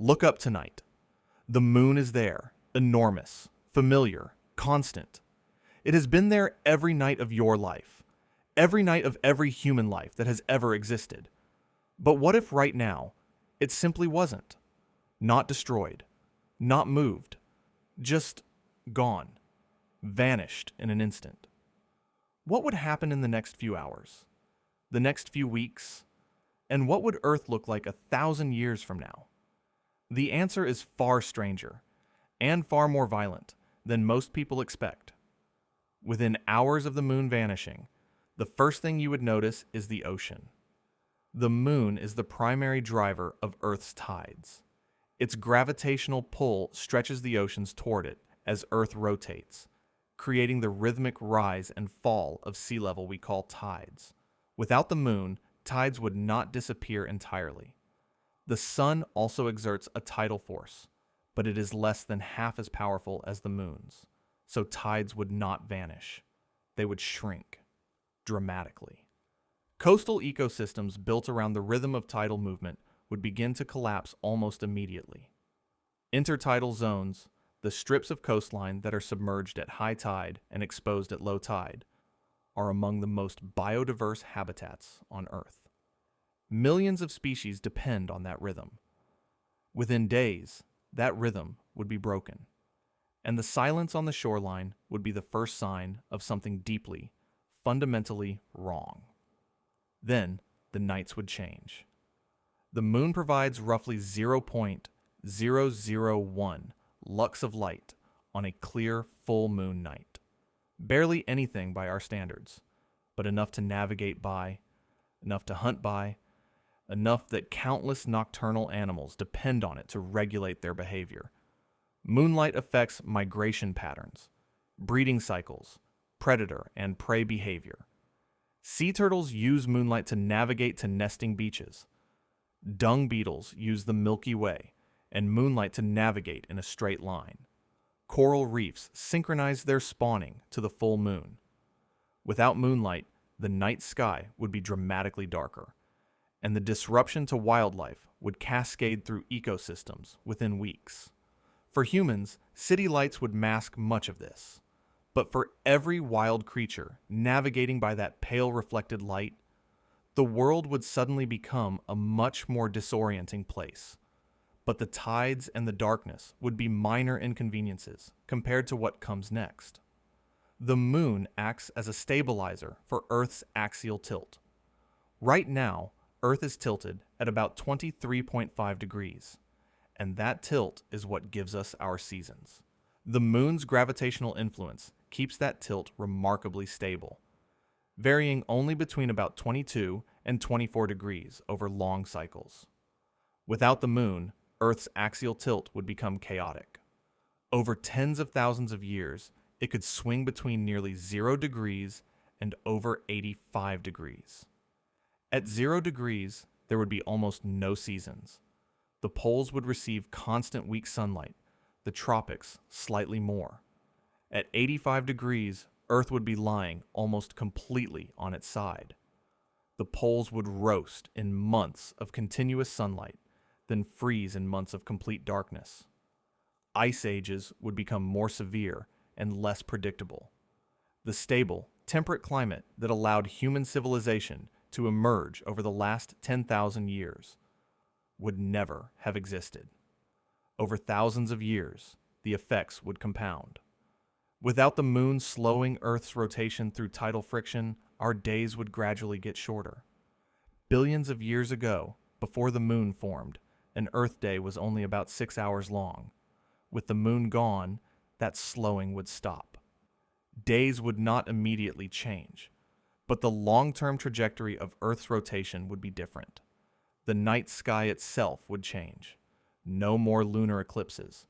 Look up tonight. The moon is there, enormous, familiar, constant. It has been there every night of your life, every night of every human life that has ever existed. But what if right now, it simply wasn't? Not destroyed, not moved, just gone, vanished in an instant. What would happen in the next few hours, the next few weeks, and what would Earth look like 1,000 years from now? The answer is far stranger and far more violent than most people expect. Within hours of the moon vanishing, the first thing you would notice is the ocean. The moon is the primary driver of Earth's tides. Its gravitational pull stretches the oceans toward it as Earth rotates, creating the rhythmic rise and fall of sea level we call tides. Without the moon, tides would not disappear entirely. The sun also exerts a tidal force, but it is less than half as powerful as the moon's, so tides would not vanish. They would shrink dramatically. Coastal ecosystems built around the rhythm of tidal movement would begin to collapse almost immediately. Intertidal zones, the strips of coastline that are submerged at high tide and exposed at low tide, are among the most biodiverse habitats on Earth. Millions of species depend on that rhythm. Within days, that rhythm would be broken, and the silence on the shoreline would be the first sign of something deeply, fundamentally wrong. Then, the nights would change. The moon provides roughly 0.001 lux of light on a clear full moon night. Barely anything by our standards, but enough to navigate by, enough to hunt by, enough that countless nocturnal animals depend on it to regulate their behavior. Moonlight affects migration patterns, breeding cycles, predator and prey behavior. Sea turtles use moonlight to navigate to nesting beaches. Dung beetles use the Milky Way and moonlight to navigate in a straight line. Coral reefs synchronize their spawning to the full moon. Without moonlight, the night sky would be dramatically darker, and the disruption to wildlife would cascade through ecosystems within weeks. For humans, city lights would mask much of this. But for every wild creature navigating by that pale reflected light, the world would suddenly become a much more disorienting place. But the tides and the darkness would be minor inconveniences compared to what comes next. The moon acts as a stabilizer for Earth's axial tilt. Right now, Earth is tilted at about 23.5 degrees, and that tilt is what gives us our seasons. The moon's gravitational influence keeps that tilt remarkably stable, varying only between about 22 and 24 degrees over long cycles. Without the moon, Earth's axial tilt would become chaotic. Over tens of thousands of years, it could swing between nearly 0 degrees and over 85 degrees. At 0 degrees, there would be almost no seasons. The poles would receive constant weak sunlight, the tropics slightly more. At 85 degrees, Earth would be lying almost completely on its side. The poles would roast in months of continuous sunlight, then freeze in months of complete darkness. Ice ages would become more severe and less predictable. The stable, temperate climate that allowed human civilization to emerge over the last 10,000 years would never have existed. Over thousands of years, the effects would compound. Without the moon slowing Earth's rotation through tidal friction, our days would gradually get shorter. Billions of years ago, before the moon formed, an Earth day was only about 6 hours long. With the moon gone, that slowing would stop. Days would not immediately change, but the long-term trajectory of Earth's rotation would be different. The night sky itself would change. No more lunar eclipses.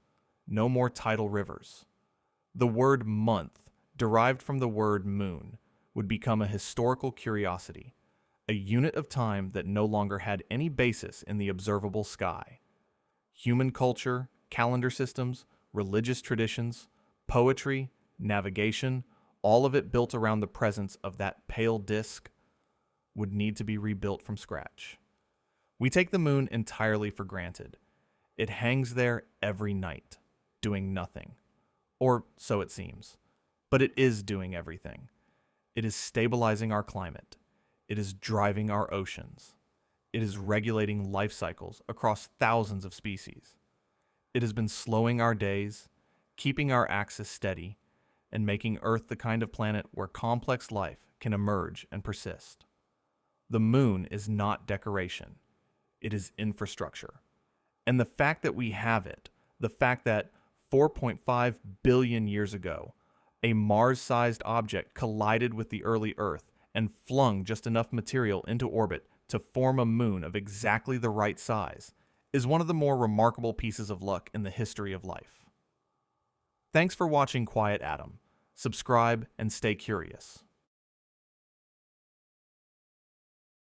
No more tidal rivers. The word month, derived from the word moon, would become a historical curiosity, a unit of time that no longer had any basis in the observable sky. Human culture, calendar systems, religious traditions, poetry, navigation, all of it built around the presence of that pale disk, would need to be rebuilt from scratch. We take the moon entirely for granted. It hangs there every night, doing nothing. Or so it seems. But it is doing everything. It is stabilizing our climate. It is driving our oceans. It is regulating life cycles across thousands of species. It has been slowing our days, keeping our axis steady, and making Earth the kind of planet where complex life can emerge and persist. The moon is not decoration. It is infrastructure. And the fact that we have it, the fact that 4.5 billion years ago, a Mars-sized object collided with the early Earth and flung just enough material into orbit to form a moon of exactly the right size, is one of the more remarkable pieces of luck in the history of life. Thanks for watching Quiet Atom. Subscribe and stay curious.